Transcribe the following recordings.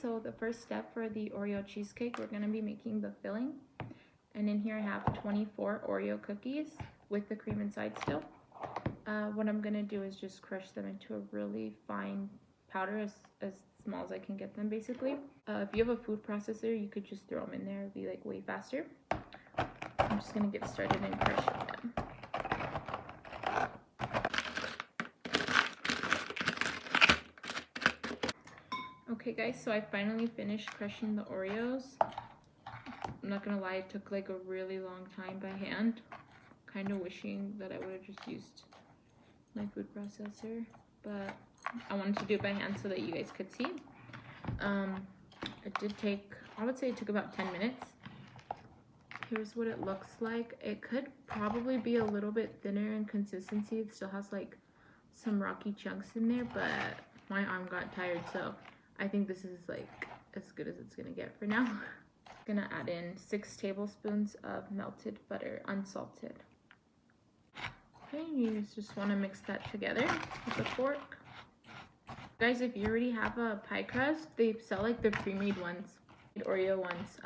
So the first step for the Oreo cheesecake, we're going to be making the filling. And in here I have 24 Oreo cookies with the cream inside still. What I'm going to do is just crush them into a really fine powder, as small as I can get them basically. If you have a food processor, you could just throw them in there. It'd be like way faster. I'm just going to get started and crushing them. Okay guys, so I finally finished crushing the Oreos. I'm not gonna lie, it took like a really long time by hand. Kind of wishing that I would have just used my food processor, but I wanted to do it by hand so that you guys could see. It did take, I would say it took about 10 minutes. Here's what it looks like. It could probably be a little bit thinner in consistency. It still has like some rocky chunks in there, but my arm got tired, so I think this is like as good as it's gonna get for now. I'm gonna add in 6 tablespoons of melted butter, unsalted. Okay, you just wanna mix that together with a fork. Guys, if you already have a pie crust, they sell like the pre-made ones, Oreo ones,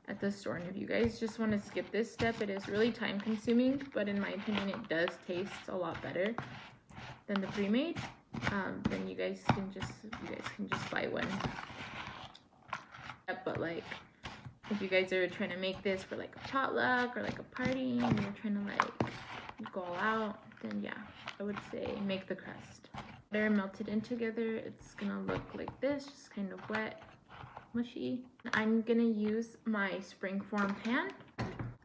at the store. And if you guys just wanna skip this step, it is really time consuming, but in my opinion, it does taste a lot better than the pre-made. Then you guys can just buy one. But like, if you guys are trying to make this for like a potluck or like a party and you're trying to like go all out, then yeah, I would say make the crust. They're melted in together. It's gonna look like this, just kind of wet, mushy. I'm gonna use my springform pan.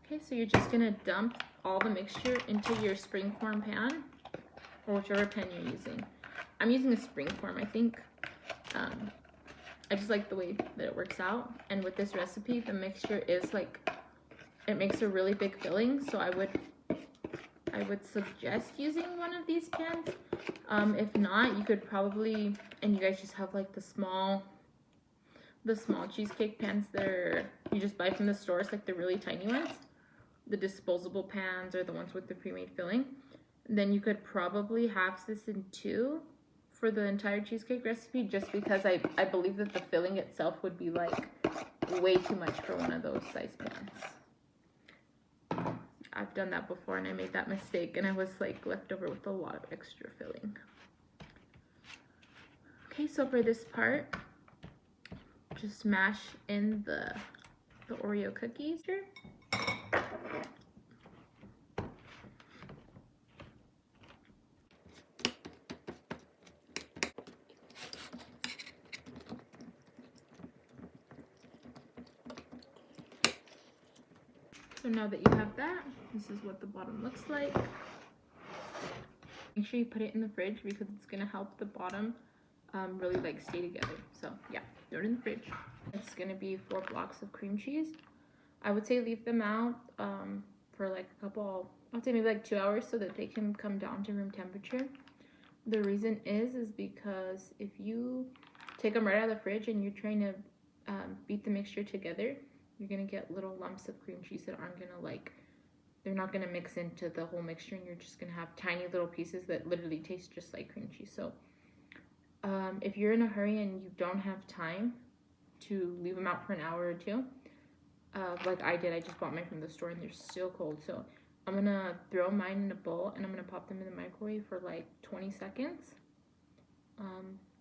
Okay, so you're just gonna dump all the mixture into your springform pan, or whichever pan you're using. I'm using a springform, I think. I just like the way that it works out. And with this recipe, the mixture is like, it makes a really big filling. So I would suggest using one of these pans. If not, you could probably, and you guys just have like the small cheesecake pans that you just buy from the stores, like the really tiny ones, the disposable pans or the ones with the pre-made filling. Then you could probably halve this in 2 for the entire cheesecake recipe, just because I believe that the filling itself would be like way too much for one of those size pans. I've done that before and I made that mistake and I was like left over with a lot of extra filling. Okay, so for this part, just mash in the Oreo cookies here. So now that you have that, this is what the bottom looks like. Make sure you put it in the fridge because it's gonna help the bottom really like stay together. So yeah, throw it in the fridge. It's gonna be 4 blocks of cream cheese. I would say leave them out for like a couple, I'd say maybe like 2 hours so that they can come down to room temperature. The reason is because if you take them right out of the fridge and you're trying to beat the mixture together, you're gonna get little lumps of cream cheese that aren't gonna like, they're not gonna mix into the whole mixture, and you're just gonna have tiny little pieces that literally taste just like cream cheese. So if you're in a hurry and you don't have time to leave them out for an hour or 2, like I did, I just bought mine from the store and they're still cold. So I'm gonna throw mine in a bowl and I'm gonna pop them in the microwave for like 20 seconds.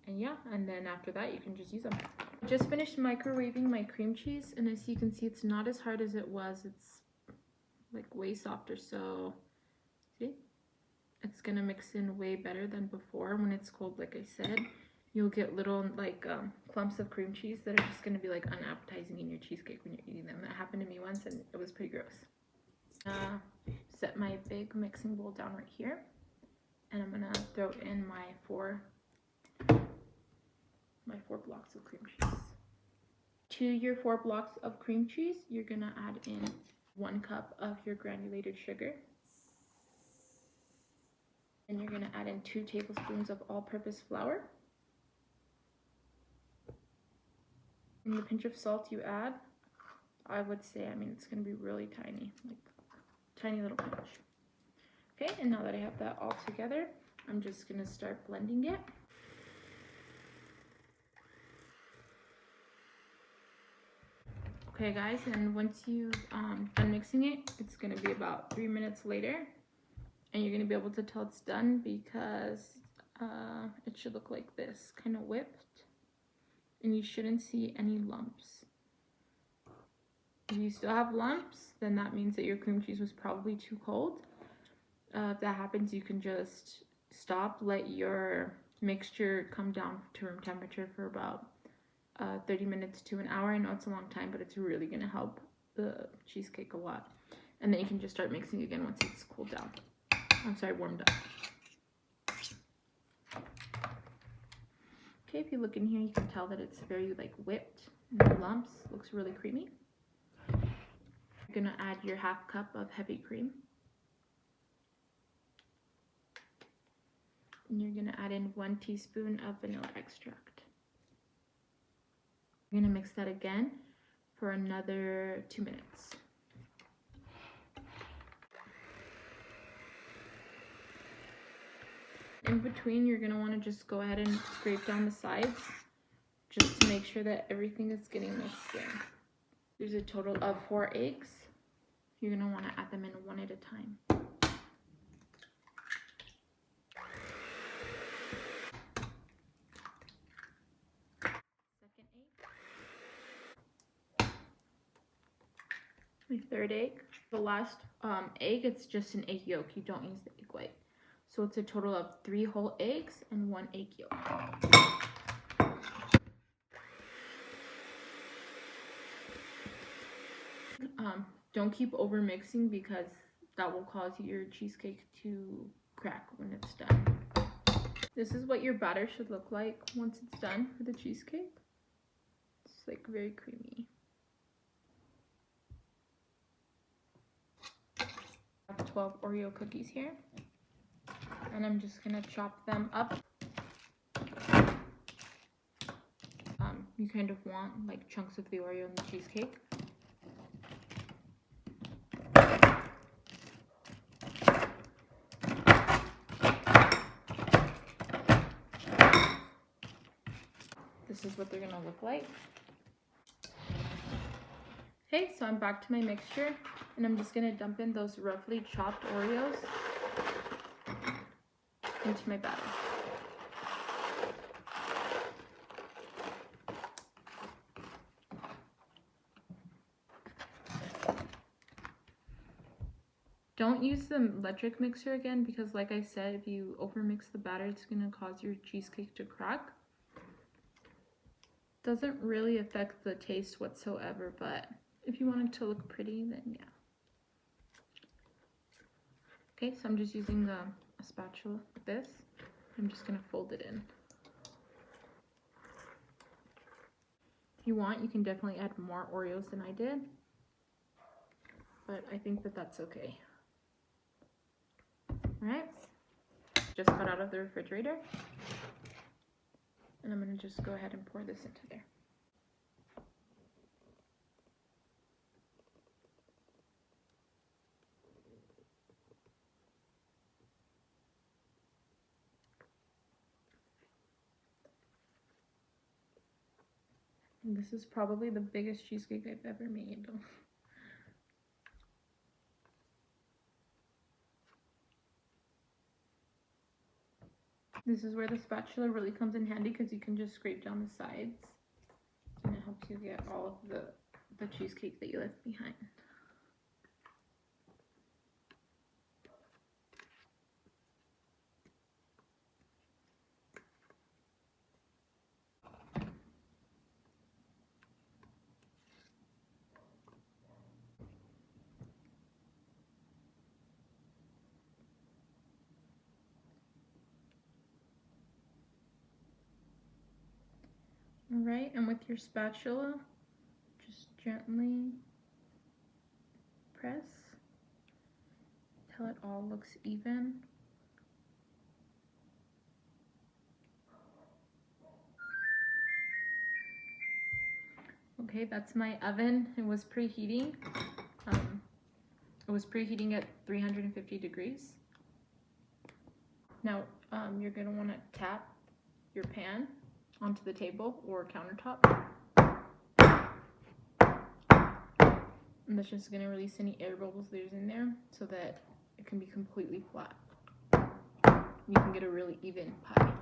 And yeah, and then after that you can just use them. I just finished microwaving my cream cheese, and as you can see, it's not as hard as it was. It's like way softer. So see, it's gonna mix in way better than before. When it's cold, like I said, you'll get little like clumps of cream cheese that are just gonna be like unappetizing in your cheesecake when you're eating them. That happened to me once and it was pretty gross. Set my big mixing bowl down right here, and I'm gonna throw in my 4 blocks of cream cheese. To your 4 blocks of cream cheese, you're gonna add in 1 cup of your granulated sugar. And you're gonna add in 2 tablespoons of all-purpose flour. And the pinch of salt you add, I would say, I mean, it's gonna be really tiny, like tiny little pinch. Okay, and now that I have that all together, I'm just gonna start blending it. Okay guys, and once you've done mixing it, it's gonna be about 3 minutes later, and you're gonna be able to tell it's done because it should look like this, kind of whipped, and you shouldn't see any lumps. If you still have lumps, then that means that your cream cheese was probably too cold. If that happens, you can just stop, let your mixture come down to room temperature for about 30 minutes to an hour. I know it's a long time, but it's really going to help the cheesecake a lot. And then you can just start mixing again once it's cooled down. I'm sorry, warmed up. Okay, if you look in here, you can tell that it's very like whipped. No lumps, looks really creamy. You're going to add your half cup of heavy cream. And you're going to add in 1 teaspoon of vanilla extract. You're going to mix that again for another 2 minutes. In between, you're going to want to just go ahead and scrape down the sides just to make sure that everything is getting mixed in. There's a total of 4 eggs. You're going to want to add them in one at a time. Second egg. My third egg. The last egg, it's just an egg yolk. You don't use the egg white. So it's a total of 3 whole eggs and 1 egg yolk. Don't keep over mixing because that will cause your cheesecake to crack when it's done. This is what your batter should look like once it's done for the cheesecake. It's like very creamy. I have 12 Oreo cookies here, and I'm just gonna chop them up. You kind of want like chunks of the Oreo in the cheesecake. This is what they're gonna look like. Okay, so I'm back to my mixture, and I'm just gonna dump in those roughly chopped Oreos into my batter. Don't use the electric mixer again because, like I said, if you overmix the batter, it's gonna cause your cheesecake to crack. Doesn't really affect the taste whatsoever, but if you want it to look pretty, then yeah. Okay, so I'm just using a spatula like this. I'm just gonna fold it in. If you want, you can definitely add more Oreos than I did, but I think that that's okay. All right, just got out of the refrigerator, and I'm gonna just go ahead and pour this into there. And this is probably the biggest cheesecake I've ever made. This is where the spatula really comes in handy because you can just scrape down the sides, and it helps you get all of the cheesecake that you left behind. All right, and with your spatula, just gently press till it all looks even. Okay, that's my oven. It was preheating. It was preheating at 350 degrees. Now, you're gonna wanna tap your pan onto the table or countertop. And that's just gonna release any air bubbles there's in there so that it can be completely flat. You can get a really even pie.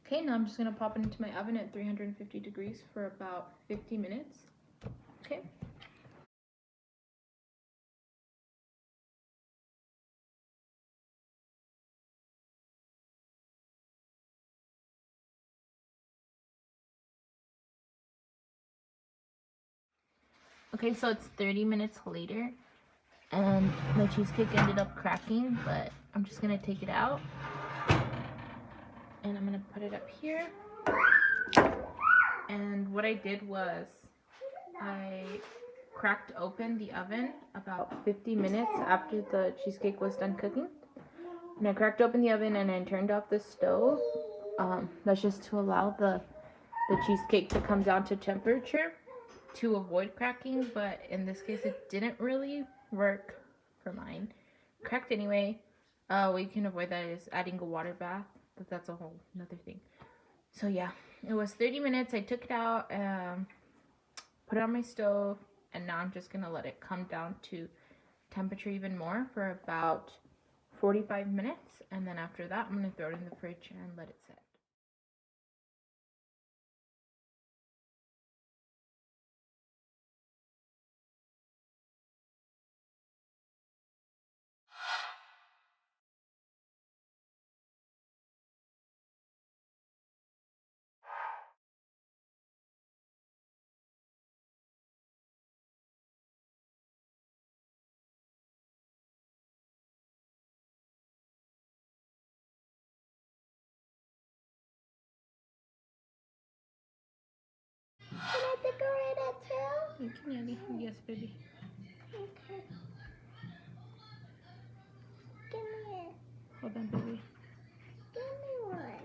Okay, now I'm just gonna pop it into my oven at 350 degrees for about 50 minutes. Okay. Okay, so it's 30 minutes later, and my cheesecake ended up cracking, but I'm just gonna take it out, and I'm gonna put it up here. And what I did was I cracked open the oven about 50 minutes after the cheesecake was done cooking. And I cracked open the oven and I turned off the stove. That's just to allow the cheesecake to come down to temperature to avoid cracking, but in this case it didn't really work for mine. Cracked anyway. What you can avoid that is adding a water bath, but that's a whole another thing. So yeah, it was 30 minutes. I took it out, put it on my stove, and now I'm just gonna let it come down to temperature even more for about 45 minutes, and then after that I'm gonna throw it in the fridge and let it set. Can I decorate it too? You can, Annie. Yes, baby. Okay. Give me it. Hold on, baby. Give me one.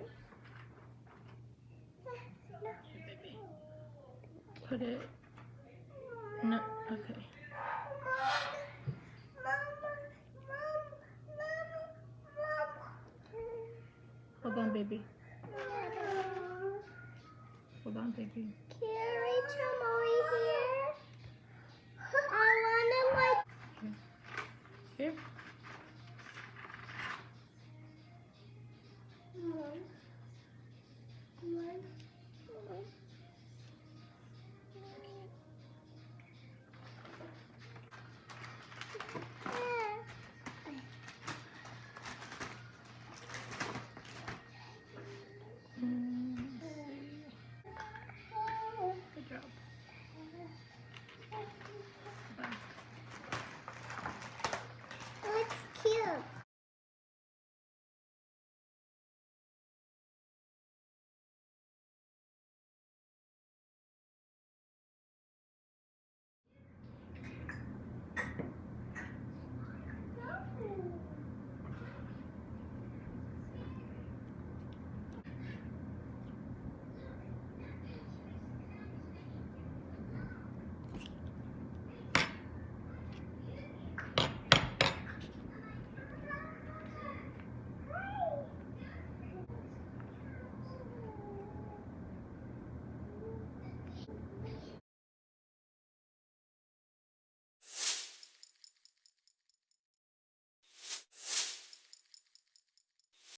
No. Put it. No. Okay. Hold on, baby. Hold on, baby. Carry tomorrow.